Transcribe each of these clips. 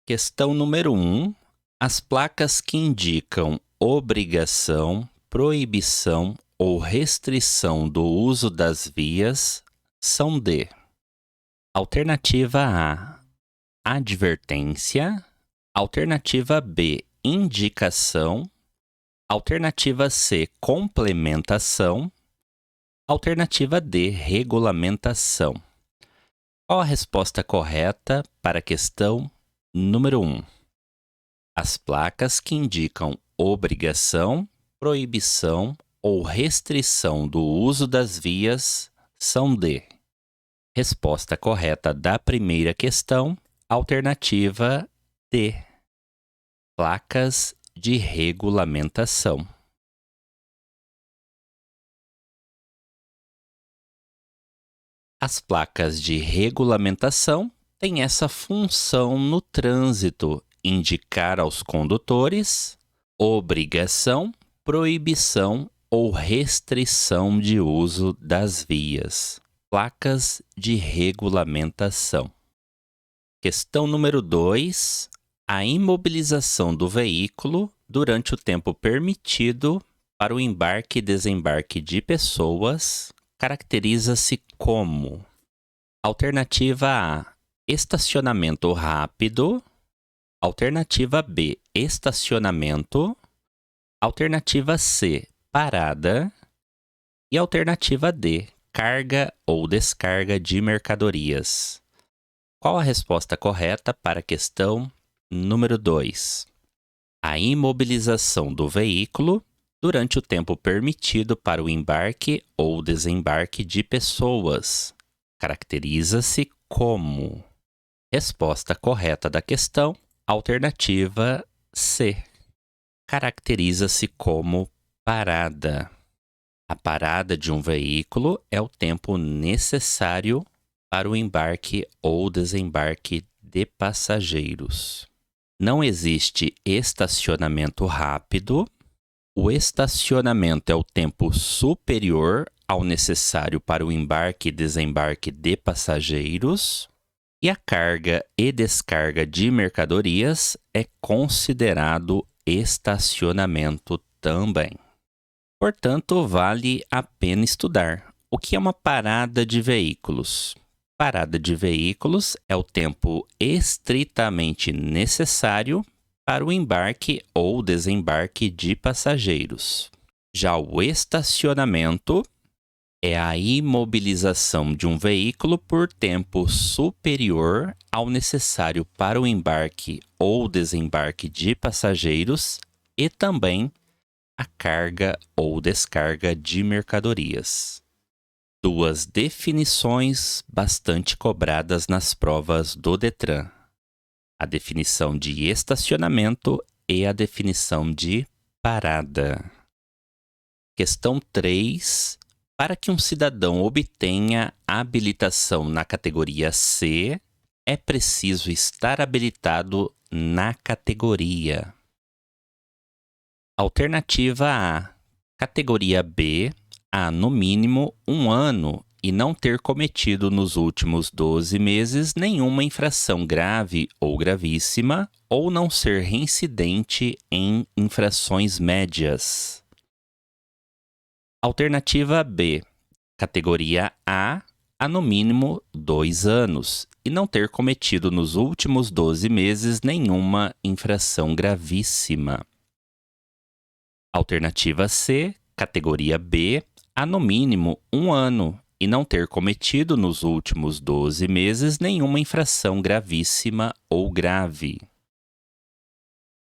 Questão número 1. As placas que indicam obrigação, proibição ou restrição do uso das vias são de: alternativa A, advertência; alternativa B, indicação; alternativa C, complementação; alternativa D, regulamentação. Qual a resposta correta para a questão número 1? As placas que indicam obrigação, proibição ou restrição do uso das vias são de: resposta correta da primeira questão, alternativa D, placas de regulamentação. As placas de regulamentação têm essa função no trânsito: indicar aos condutores obrigação, proibição ou restrição de uso das vias. Placas de regulamentação. Questão número 2. A imobilização do veículo durante o tempo permitido para o embarque e desembarque de pessoas caracteriza-se como: alternativa A, estacionamento rápido; alternativa B, estacionamento; alternativa C, parada; e alternativa D, carga ou descarga de mercadorias. Qual a resposta correta para a questão número 2? A imobilização do veículo durante o tempo permitido para o embarque ou desembarque de pessoas caracteriza-se como: resposta correta da questão, alternativa C. Caracteriza-se como parada. A parada de um veículo é o tempo necessário para o embarque ou desembarque de passageiros. Não existe estacionamento rápido. O estacionamento é o tempo superior ao necessário para o embarque e desembarque de passageiros. E a carga e descarga de mercadorias é considerado estacionamento também. Portanto, vale a pena estudar. O que é uma parada de veículos? Parada de veículos é o tempo estritamente necessário para o embarque ou desembarque de passageiros. Já o estacionamento é a imobilização de um veículo por tempo superior ao necessário para o embarque ou desembarque de passageiros e também a carga ou descarga de mercadorias. Duas definições bastante cobradas nas provas do Detran: a definição de estacionamento e a definição de parada. Questão 3. Para que um cidadão obtenha habilitação na categoria C, é preciso estar habilitado na categoria. Alternativa A, categoria B, há no mínimo 1 ano e não ter cometido nos últimos 12 meses nenhuma infração grave ou gravíssima, ou não ser reincidente em infrações médias. Alternativa B, categoria A, há no mínimo 2 anos e não ter cometido nos últimos 12 meses nenhuma infração gravíssima. Alternativa C, categoria B, há no mínimo 1 ano e não ter cometido nos últimos 12 meses nenhuma infração gravíssima ou grave.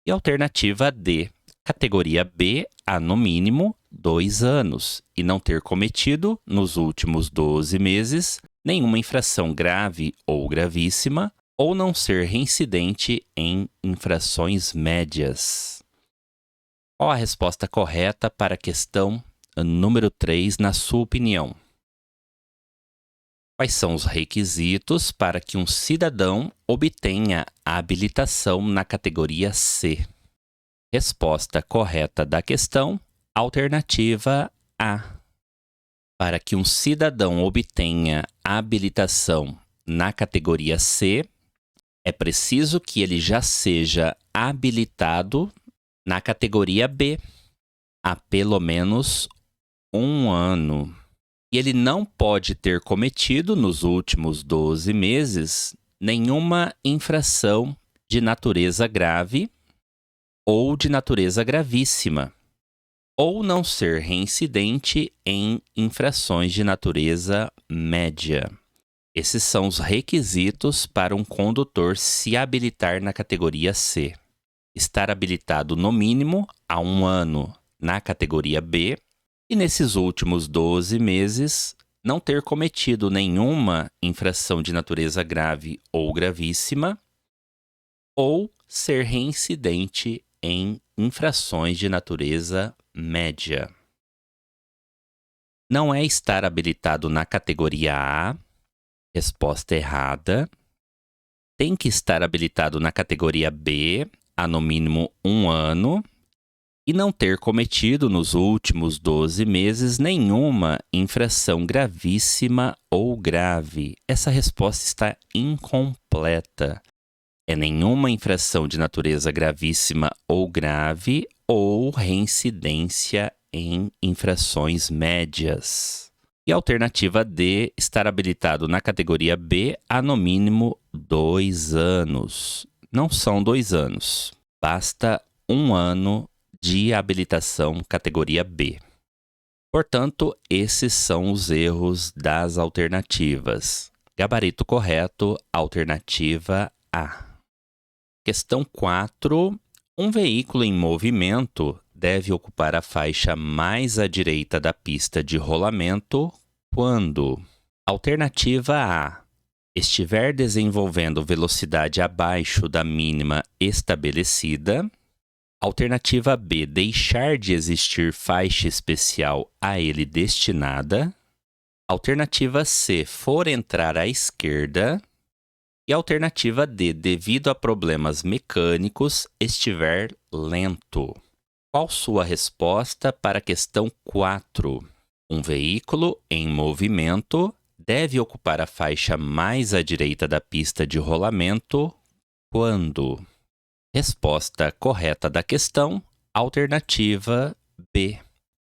E alternativa D, categoria B, há no mínimo 2 anos e não ter cometido nos últimos 12 meses nenhuma infração grave ou gravíssima, ou não ser reincidente em infrações médias. Qual a resposta correta para a questão número 3, na sua opinião? Quais são os requisitos para que um cidadão obtenha a habilitação na categoria C? Resposta correta da questão, alternativa A. Para que um cidadão obtenha a habilitação na categoria C, É preciso que ele já seja habilitado na categoria B há pelo menos 1 ano. E ele não pode ter cometido nos últimos 12 meses nenhuma infração de natureza grave ou de natureza gravíssima, ou não ser reincidente em infrações de natureza média. Esses são os requisitos para um condutor se habilitar na categoria C. Estar habilitado no mínimo há 1 ano na categoria B e nesses últimos 12 meses não ter cometido nenhuma infração de natureza grave ou gravíssima ou ser reincidente em infrações de natureza média. Não é estar habilitado na categoria A. Resposta errada. Tem que estar habilitado na categoria B há no mínimo 1 ano e não ter cometido nos últimos 12 meses nenhuma infração gravíssima ou grave. Essa resposta está incompleta. É nenhuma infração de natureza gravíssima ou grave ou reincidência em infrações médias. E a alternativa D, estar habilitado na categoria B há no mínimo 2 anos. Não são 2 anos, basta 1 ano de habilitação categoria B. Portanto, esses são os erros das alternativas. Gabarito correto, alternativa A. Questão 4. Um veículo em movimento deve ocupar a faixa mais à direita da pista de rolamento quando: alternativa A, estiver desenvolvendo velocidade abaixo da mínima estabelecida; alternativa B, deixar de existir faixa especial a ele destinada; alternativa C, for entrar à esquerda; e alternativa D, devido a problemas mecânicos, estiver lento. Qual sua resposta para a questão 4? Um veículo em movimento deve ocupar a faixa mais à direita da pista de rolamento quando? Resposta correta da questão, alternativa B.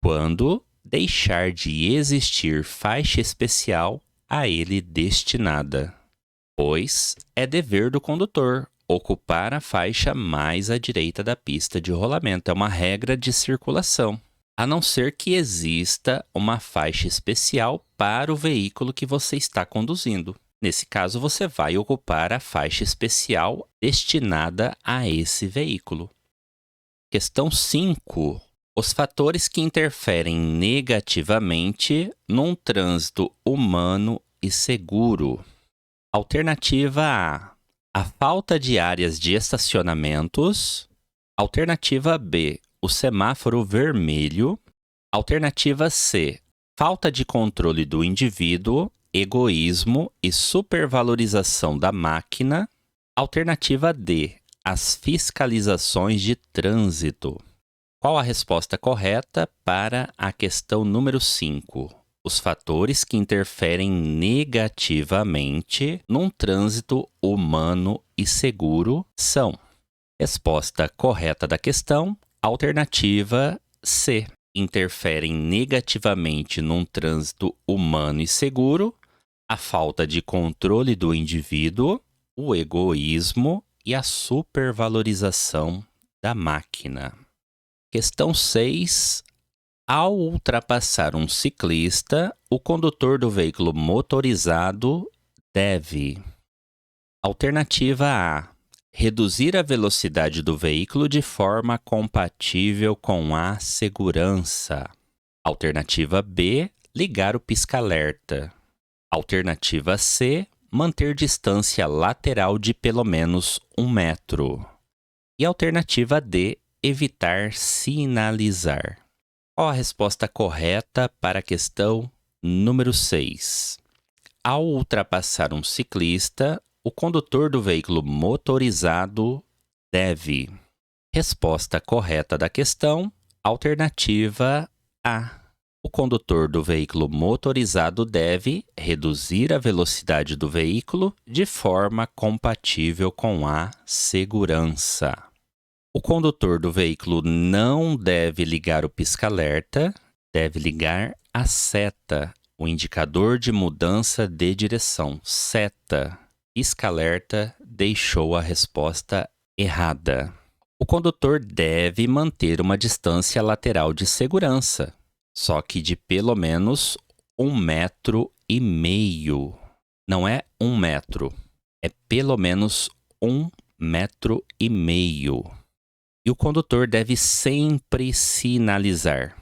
Quando deixar de existir faixa especial a ele destinada. Pois é dever do condutor ocupar a faixa mais à direita da pista de rolamento. É uma regra de circulação, a não ser que exista uma faixa especial para o veículo que você está conduzindo. Nesse caso, você vai ocupar a faixa especial destinada a esse veículo. Questão 5. Os fatores que interferem negativamente num trânsito humano e seguro. Alternativa A, falta de áreas de estacionamentos. Alternativa B, o semáforo vermelho. Alternativa C, falta de controle do indivíduo, egoísmo e supervalorização da máquina. Alternativa D, as fiscalizações de trânsito. Qual a resposta correta para a questão número 5? Os fatores que interferem negativamente num trânsito humano e seguro são: resposta correta da questão, alternativa C. Interferem negativamente num trânsito humano e seguro a falta de controle do indivíduo, o egoísmo e a supervalorização da máquina. Questão 6. Ao ultrapassar um ciclista, o condutor do veículo motorizado deve: alternativa A, reduzir a velocidade do veículo de forma compatível com a segurança. Alternativa B, ligar o pisca-alerta. Alternativa C, manter distância lateral de pelo menos 1 metro. E alternativa D, evitar sinalizar. Qual a resposta correta para a questão número 6? Ao ultrapassar um ciclista, o condutor do veículo motorizado deve: resposta correta da questão, alternativa A. O condutor do veículo motorizado deve reduzir a velocidade do veículo de forma compatível com a segurança. O condutor do veículo não deve ligar o pisca-alerta, deve ligar a seta, o indicador de mudança de direção. Seta, pisca-alerta, deixou a resposta errada. O condutor deve manter uma distância lateral de segurança, só que de pelo menos 1,5 metro. Não é 1 metro, é pelo menos 1,5 metro. E o condutor deve sempre sinalizar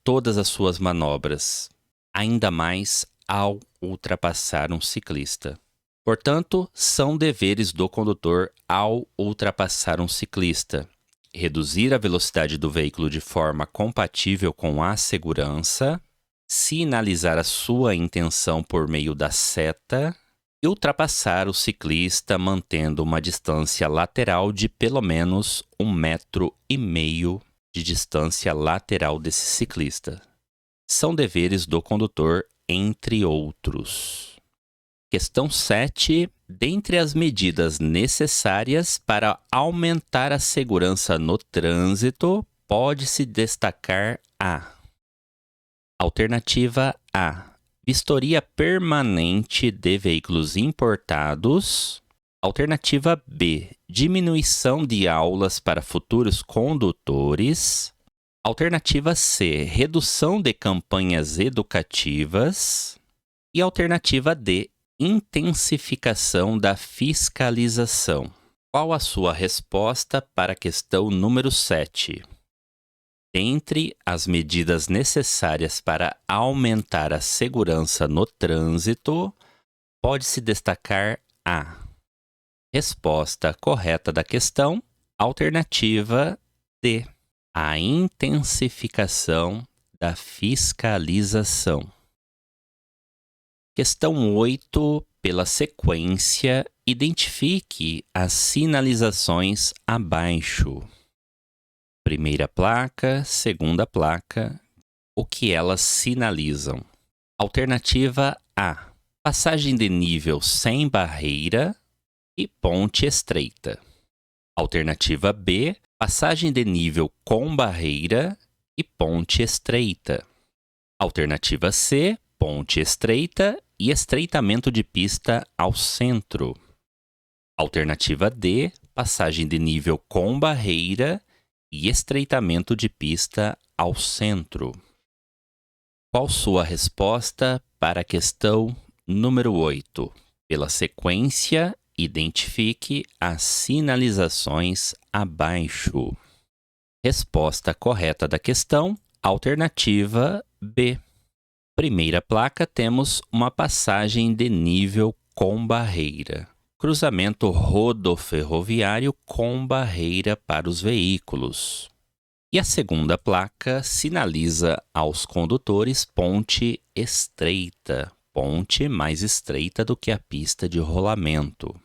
todas as suas manobras, ainda mais ao ultrapassar um ciclista. Portanto, são deveres do condutor ao ultrapassar um ciclista: reduzir a velocidade do veículo de forma compatível com a segurança, sinalizar a sua intenção por meio da seta e ultrapassar o ciclista mantendo uma distância lateral de pelo menos 1,5 metro de distância lateral desse ciclista. São deveres do condutor, entre outros. Questão 7. Dentre as medidas necessárias para aumentar a segurança no trânsito, pode-se destacar a alternativa A: vistoria permanente de veículos importados. Alternativa B: diminuição de aulas para futuros condutores. Alternativa C: redução de campanhas educativas. E alternativa D: intensificação da fiscalização. Qual a sua resposta para a questão número 7? Dentre as medidas necessárias para aumentar a segurança no trânsito, pode-se destacar a resposta correta da questão, alternativa D: a intensificação da fiscalização. Questão 8. Pela sequência, identifique as sinalizações abaixo. Primeira placa, segunda placa, o que elas sinalizam? Alternativa A: passagem de nível sem barreira e ponte estreita. Alternativa B: passagem de nível com barreira e ponte estreita. Alternativa C: ponte estreita e estreitamento de pista ao centro. Alternativa D: passagem de nível com barreira e estreitamento de pista ao centro. Qual sua resposta para a questão número 8? Pela sequência, identifique as sinalizações abaixo. Resposta correta da questão, alternativa B. Primeira placa, temos uma passagem de nível com barreira. Cruzamento rodoferroviário com barreira para os veículos. E a segunda placa sinaliza aos condutores ponte estreita, ponte mais estreita do que a pista de rolamento.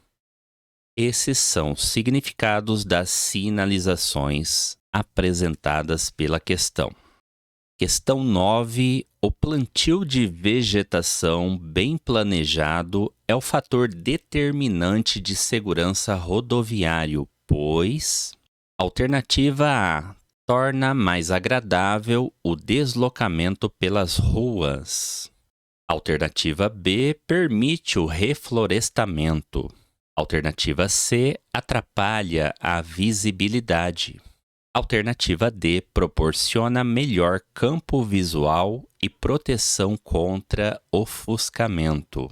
Esses são os significados das sinalizações apresentadas pela questão. Questão 9. O plantio de vegetação bem planejado é o fator determinante de segurança rodoviário, pois alternativa A: torna mais agradável o deslocamento pelas ruas. Alternativa B: permite o reflorestamento. Alternativa C: atrapalha a visibilidade. Alternativa D: proporciona melhor campo visual e proteção contra ofuscamento.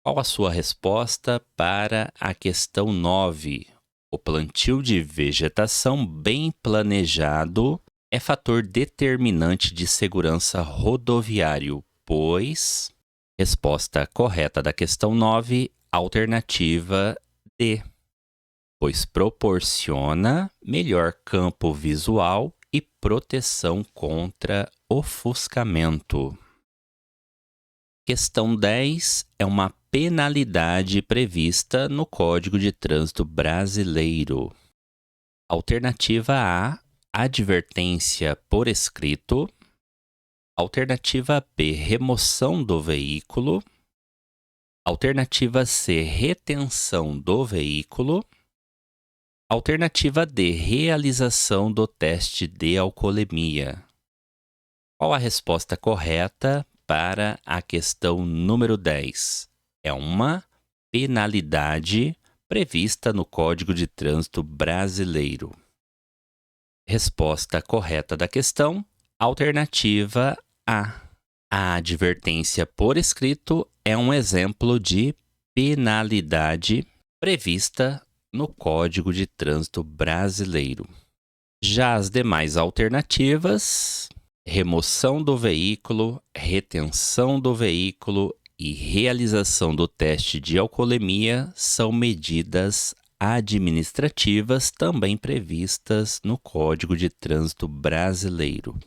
Qual a sua resposta para a questão 9? O plantio de vegetação bem planejado é fator determinante de segurança rodoviário, pois... Resposta correta da questão 9, alternativa D. Pois proporciona melhor campo visual e proteção contra ofuscamento. Questão 10 é uma penalidade prevista no Código de Trânsito Brasileiro. Alternativa A: advertência por escrito. Alternativa B, remoção do veículo. Alternativa C, retenção do veículo. Alternativa D, realização do teste de alcoolemia. Qual a resposta correta para a questão número 10? É uma penalidade prevista no Código de Trânsito Brasileiro. Resposta correta da questão, alternativa A. A advertência por escrito é um exemplo de penalidade prevista no Código de Trânsito Brasileiro. Já as demais alternativas, remoção do veículo, retenção do veículo e realização do teste de alcoolemia são medidas administrativas também previstas no Código de Trânsito Brasileiro.